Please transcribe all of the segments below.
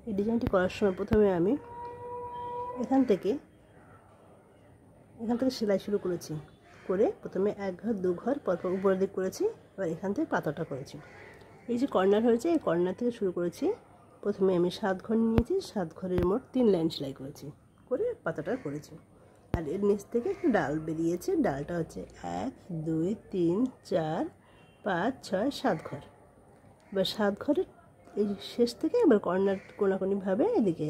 এই ডিজাইনটি করার সময় প্রথমে আমি এখান থেকে সেলাই শুরু করেছি, করে প্রথমে এক ঘর দু ঘর পরপর উপরের দিক করেছি, এবার এখান থেকে পাতাটা করেছি। এই যে কর্নার হয়েছে এই কর্নার থেকে শুরু করেছি। প্রথমে আমি 7 ঘর নিয়েছি, 7 ঘরের মোট 3 লাইন সেলাই করেছি, করে পাতাটা করেছি। আর এর নিচ থেকে একটা ডাল বেরিয়েছে, ডালটা হচ্ছে 1 2 3 4 5 6 7 ঘর। এবার 7 ঘরের এই শেষ থেকে এবার কর্নার কোনাকুনিভাবে এদিকে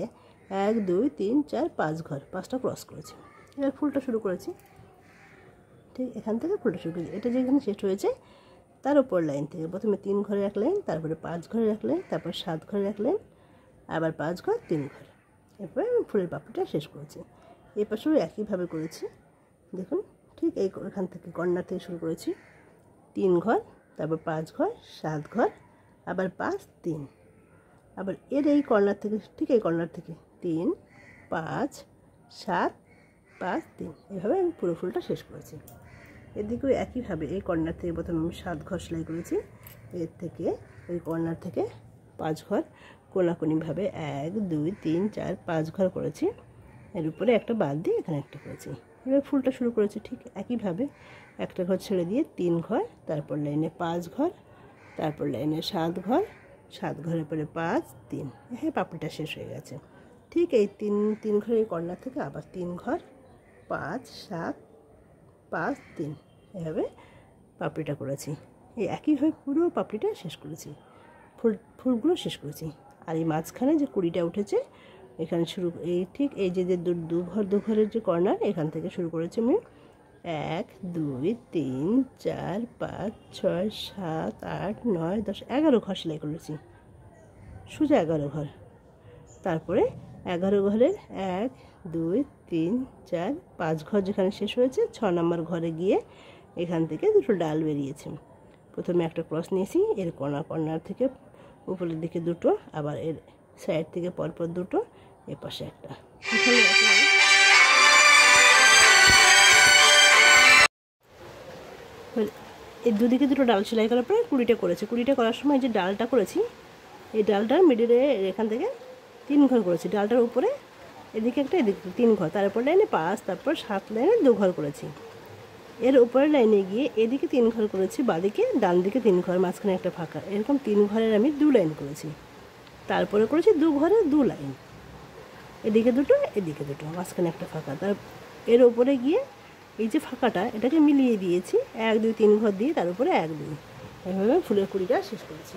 1 2 3 4 5 ঘর, 5টা ক্রস করেছি। এবার ফুলটা শুরু করেছি, ঠিক এখান থেকে ফুলটা শুরু করেছি। এটা যেখানে শেষ হয়েছে তার উপর লাইন থেকে প্রথমে 3 ঘরের এক লাইন, তারপরে 5 ঘরের এক লাইন, তারপর 7 ঘরের এক লাইন, আবার 5 ঘর 3 ঘর। এরপরে আমি ফুলের পাপড়িটা শেষ করেছি। এই পাশেও একইভাবে করেছি। দেখুন ঠিক এখান থেকে কর্নার থেকে শুরু করেছি, 3 ঘর, তারপর 5 ঘর, 7 ঘর, আবার 5 3, আবার এর এই কর্নার থেকে ঠিক এই কর্নার থেকে 3 5 7 5 3, এইভাবে আমি পুরো ফুলটা শেষ করেছি। এদিকেও একইভাবে এই কর্নার থেকে প্রথমে আমি 7 ঘর সেলাই করেছি, এর থেকে ওই কর্নার থেকে 5 ঘর কোনাকুনিভাবে 1 2 3 4 5 ঘর করেছি। এর উপরে একটা বাদ দিয়ে এখানে একটা করেছি। এবার ফুলটা শুরু করেছি ঠিক একইভাবে, একটা ঘর ছেড়ে দিয়ে 3 ঘর, তারপর লাইনে 5 ঘর, তারপর লাইনে 7 ঘর, 7 ঘরের পরে 5 3, হ্যাঁ পাপড়িটা শেষ হয়ে গেছে। ঠিক এই 3 ঘরের কর্নার থেকে আবার 3 ঘর 5 7 5 3, এভাবে পাপড়িটা করেছি। এই একইভাবে পুরো পাপড়িটা শেষ করেছি, ফুলগুলো শেষ করেছি। আর এই মাঝখানে যে কুড়িটা উঠেছে এখানে শুরু, এই ঠিক এই যে দু ঘরের যে কর্নার এখান থেকে শুরু করেছি আমি 1 2 3 4 5 6 7 8 9 10 11 ঘর সেলাই করেছি, সোজা 11 ঘর। তারপরে 11 ঘরের 1 2 3 4 5 ঘর যেখানে শেষ হয়েছে 6 নম্বর ঘরে গিয়ে এখান থেকে দুটো ডাল বেরিয়েছে। প্রথমে একটা ক্রস নিয়েছি, এর কর্নার থেকে উপরের দিকে দুটো, আবার এর সাইড থেকে পরপর দুটো, এ পাশে একটা। এই দুদিকে দুটো ডাল সেলাই করার পরে 20টা করেছি। 20টা করার সময় যে ডালটা করেছি এই ডালটার মিডিলে এখান থেকে 3 ঘর করেছি, ডালটার উপরে এদিকে একটা এদিকে 3 ঘর, তারপর লাইনে 5, তারপর 7 লাইনে 2 ঘর করেছি। এর উপরের লাইনে গিয়ে এদিকে 3 ঘর করেছি, বাদিকে ডান দিকে 3 ঘর, মাঝখানে একটা ফাঁকা, এরকম 3 ঘরের আমি 2 লাইন করেছি। তারপরে করেছি 2 ঘরে 2 লাইন, এদিকে দুটো এদিকে দুটো, মাঝখানে একটা ফাঁকা। তার এর উপরে গিয়ে এই যে ফাঁকাটা এটাকে মিলিয়ে দিয়েছি 1 2 3 ঘর দিয়ে, তার উপরে 1 2, এভাবে ফুলের কুড়িটা শেষ করেছি।